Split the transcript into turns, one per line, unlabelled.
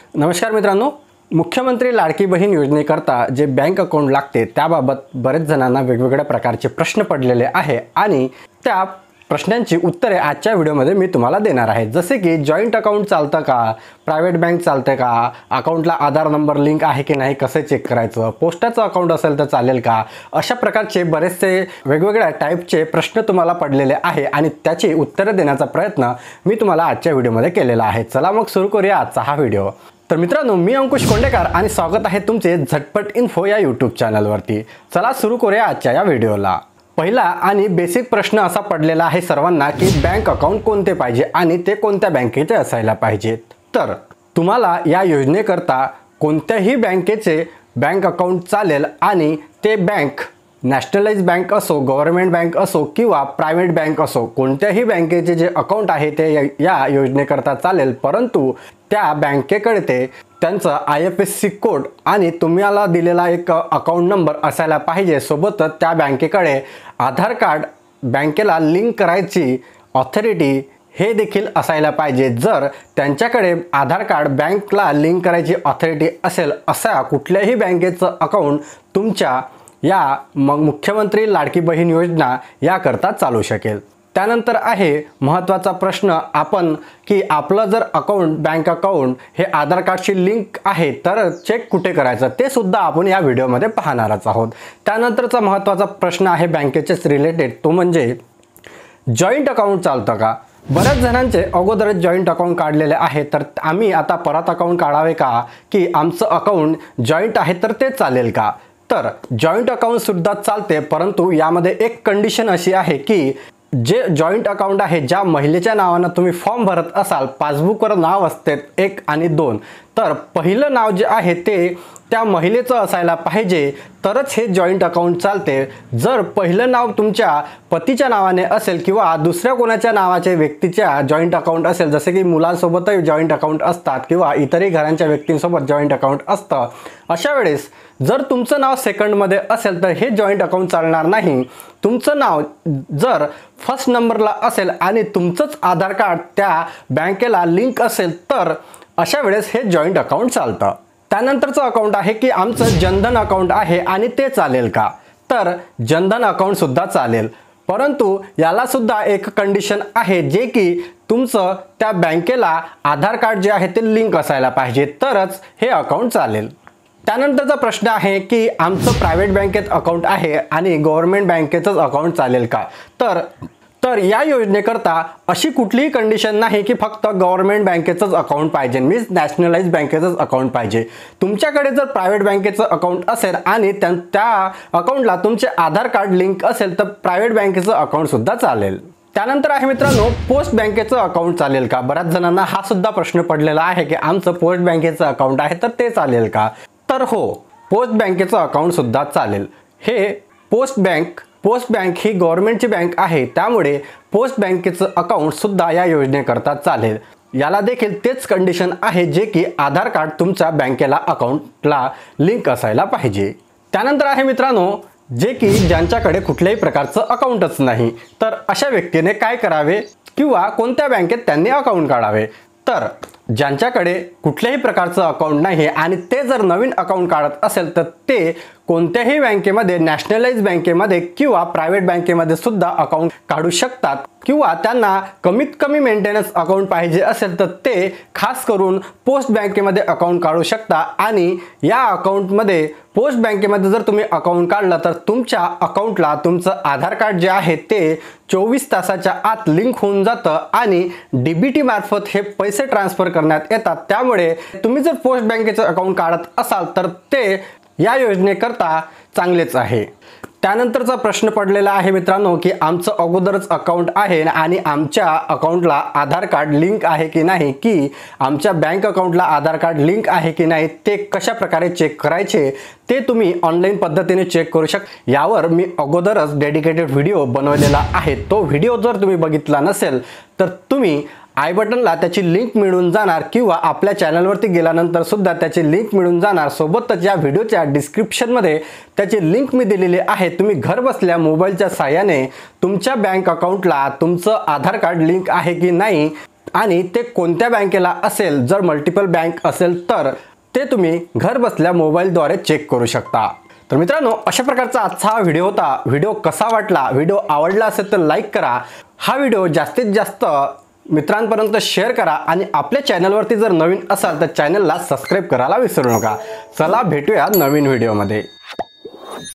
नमस्कार मित्रांनो, मुख्यमंत्री लाडकी बहीण योजनेकरता जे बँक अकाउंट लागते त्याबाबत बरेच जणांना वेगवेगळ्या प्रकारचे प्रश्न पडलेले आहे आणि त्या प्रश्नांची उत्तरे आजच्या व्हिडिओमध्ये मी तुम्हाला देणार आहे। जसे की जॉइंट अकाउंट चालतं का, प्रायव्हेट बँक चालते का, अकाउंटला आधार नंबर लिंक आहे की नाही कसे चेक करायचं, पोस्टाचं अकाउंट असेल तर चालेल का, अशा प्रकारचे बरेचसे वेगवेगळ्या टाईपचे प्रश्न तुम्हाला पडलेले आहे आणि त्याची उत्तरे देण्याचा प्रयत्न मी तुम्हाला आजच्या व्हिडिओमध्ये केलेला आहे। चला मग सुरू करूया आजचा हा व्हिडिओ। तर मित्रांनो, मी अंकुश कोंडेकर आणि स्वागत आहे तुमचे झटपट इन्फो या यूट्यूब चॅनलवरती। चला सुरू करूया आजच्या या व्हिडिओला। पहिला आणि बेसिक प्रश्न असा पडलेला आहे सर्वांना की बँक अकाउंट कोणते पाहिजे आणि ते कोणत्या बँकेचे असायला पाहिजेत। तर तुम्हाला या योजनेकरता कोणत्याही बँकेचे बँक अकाउंट चालेल आणि ते बँक नॅशनलाइज बँक असो, गव्हर्नमेंट बँक असो किंवा प्रायव्हेट बँक असो, कोणत्याही बँकेचे जे अकाउंट आहे ते या योजनेकरता चालेल, परंतु त्या बँकेकडे ते त्यांचा IFSC कोड आणि तुम्हाला दिलेला एक अकाउंट नंबर असायला पाहिजे। सोबतच त्या बँकेकडे आधार कार्ड बँकेला लिंक करायची ऑथॉरिटी हे देखील असायला पाहिजे। जर त्यांच्याकडे आधार कार्ड बँकला लिंक करायची ऑथॉरिटी असेल, अशा कुठल्याही बँकेचं अकाउंट तुमच्या या मुख्यमंत्री लाडकी बहीण योजना याकरता चालू शकेल। त्यानंतर आहे महत्त्वाचा प्रश्न आपण की आपलं जर अकाउंट बँक अकाउंट हे आधार कार्डशी लिंक आहे तर चेक कुठे करायचं ते सुद्धा आपण या व्हिडिओमध्ये पाहणारच आहोत। त्यानंतरचा महत्त्वाचा प्रश्न आहे बँकेचेच रिलेटेड, तो म्हणजे जॉइंट अकाउंट चालतं का। बऱ्याच जणांचे अगोदरच जॉइंट अकाउंट काढलेले आहे, तर आम्ही आता परत अकाउंट काढावे का की आमचं अकाउंट जॉइंट आहे तर ते चालेल का। तर जॉइंट अकाउंट सुद्धा चालते, परंतु यामध्ये एक कंडिशन अशी आहे की जे जॉइंट अकाउंट आहे, ज्या महिलेच्या नावाने तुम्ही फॉर्म भरत असाल, पासबुकवर नाव असते 1 आणि 2, तर पहिलं नाव जे आहे ते त्या महिलेचं असायला पाहिजे तरच हे जॉइंट अकाउंट चालते। जर पहिलं नाव तुमच्या पतीच्या नावाने असेल किंवा दुसऱ्या कोणाच्या नावाच्या व्यक्तीच्या जॉइंट अकाउंट असेल, जसे की मुलांसोबतही जॉइंट अकाउंट असतात किंवा इतरही घरांच्या व्यक्तींसोबत जॉइंट अकाउंट असतं, अशा वेळेस जर तुमचं नाव सेकंडमध्ये असेल तर हे जॉइंट अकाउंट चालणार नाही। तुमचं नाव जर फर्स्ट नंबरला असेल आणि तुमचंच आधार कार्ड त्या बँकेला लिंक असेल तर अशा वेळेस हे जॉइंट अकाउंट चालतं। त्यानंतरचं अकाउंट आहे की आमचं जनधन अकाउंट आहे आणि ते चालेल का। तर जनधन अकाउंट सुद्धा चालेल, परंतु याला सुद्धा एक कंडिशन आहे जे की तुमचं त्या बँकेला आधार कार्ड जे आहे ते लिंक असायला पाहिजे तरच हे अकाउंट चालेल। त्यानंतरचा प्रश्न आहे की आमचं प्रायव्हेट बँकेत अकाउंट आहे आणि गव्हर्नमेंट बँकेचंच अकाउंट चालेल का। तर या योजनेकरता अशी कुठलीही कंडिशन नाही की फक्त गव्हर्नमेंट बँकेचंच अकाउंट पाहिजे, मीन्स नॅशनलाइज बँकेचंच अकाउंट पाहिजे। तुमच्याकडे जर प्रायव्हेट बँकेचं अकाउंट असेल आणि त्या अकाउंटला तुमचे आधार कार्ड लिंक असेल तर प्रायव्हेट बँकेचं अकाउंट सुद्धा चालेल। त्यानंतर आहे मित्रांनो, पोस्ट बँकेचं अकाउंट चालेल का। बऱ्याच जणांना हा सुद्धा प्रश्न पडलेला आहे की आमचं पोस्ट बँकेचं अकाउंट आहे तर ते चालेल का। तर हो, पोस्ट बँकेचं अकाउंट सुद्धा चालेल। हे पोस्ट बँक ही गव्हर्नमेंटची बँक आहे, त्यामुळे पोस्ट बँकेचं अकाउंट सुद्धा या योजनेकरता चालेल। याला देखील तेच कंडिशन आहे जे की आधार कार्ड तुमच्या बँकेला अकाउंटला लिंक असायला पाहिजे। त्यानंतर आहे मित्रांनो, जे की ज्यांच्याकडे कुठल्याही प्रकारचं अकाउंटच नाही, तर अशा व्यक्तीने काय करावे किंवा कोणत्या बँकेत त्यांनी अकाउंट काढावे। तर ज्यांच्याकडे कुठल्याही प्रकारचं अकाउंट नाही आणि ते जर नवीन अकाउंट काढत असेल तर ते कोणत्याही बँकेमध्ये, नॅशनलाइज बँकेमध्ये किंवा प्रायव्हेट बँकेमध्ये सुद्धा अकाउंट काढू शकतात किंवा त्यांना कमीत कमी मेंटेनन्स अकाउंट पाहिजे असेल तर ते खास करून पोस्ट बँकेमध्ये अकाउंट काढू शकता। आणि या अकाउंटमध्ये पोस्ट बँकेमध्ये जर तुम्ही अकाउंट काढलं तर तुमच्या अकाउंटला तुमचं आधार कार्ड जे आहे ते 24 तासाच्या आत लिंक होऊन जातं आणि DBT मार्फत हे पैसे ट्रान्सफर करण्यात येतात। त्यामुळे तुम्ही जर पोस्ट बँकेचं अकाउंट काढत असाल तर ते या योजनेकरता चांगलेच आहे। त्यानंतरचा प्रश्न पडलेला आहे मित्रांनो की आमचं अगोदरच अकाउंट आहे आणि आमच्या अकाउंटला आधार कार्ड लिंक आहे की नाही, की आमच्या बँक अकाउंटला आधार कार्ड लिंक आहे की नाही, ते कशा प्रकारे चेक करायचे ते तुम्ही ऑनलाईन पद्धतीने चेक करू शकता। यावर मी अगोदरच डेडिकेटेड व्हिडिओ बनवलेला आहे, तो व्हिडिओ जर तुम्ही बघितला नसेल तर तुम्ही आय बटनला त्याची लिंक मिळून जाणार किंवा आपल्या चॅनलवरती गेल्यानंतर सुद्धा त्याची लिंक मिळून जाणार। सोबतच या व्हिडिओच्या डिस्क्रिप्शनमध्ये त्याची लिंक मी दिलेली आहे। तुम्ही घर बसल्या मोबाईलच्या सहाय्याने तुमच्या बँक अकाउंटला तुमचं आधार कार्ड लिंक आहे की नाही आणि ते कोणत्या बँकेला असेल, जर मल्टिपल बँक असेल तर ते तुम्ही घर बसल्या मोबाईलद्वारे चेक करू शकता। तर मित्रांनो, अशा प्रकारचा आजचा हा व्हिडिओ होता। व्हिडिओ कसा वाटला, व्हिडिओ आवडला असेल तर लाईक करा, हा व्हिडिओ जास्तीत जास्त मित्रांपर्यंत शेअर करा आणि आपल्या चॅनलवरती जर नवीन असाल तर चॅनलला सबस्क्राईब करायला विसरू नका। चला भेटूया नवीन व्हिडिओमध्ये।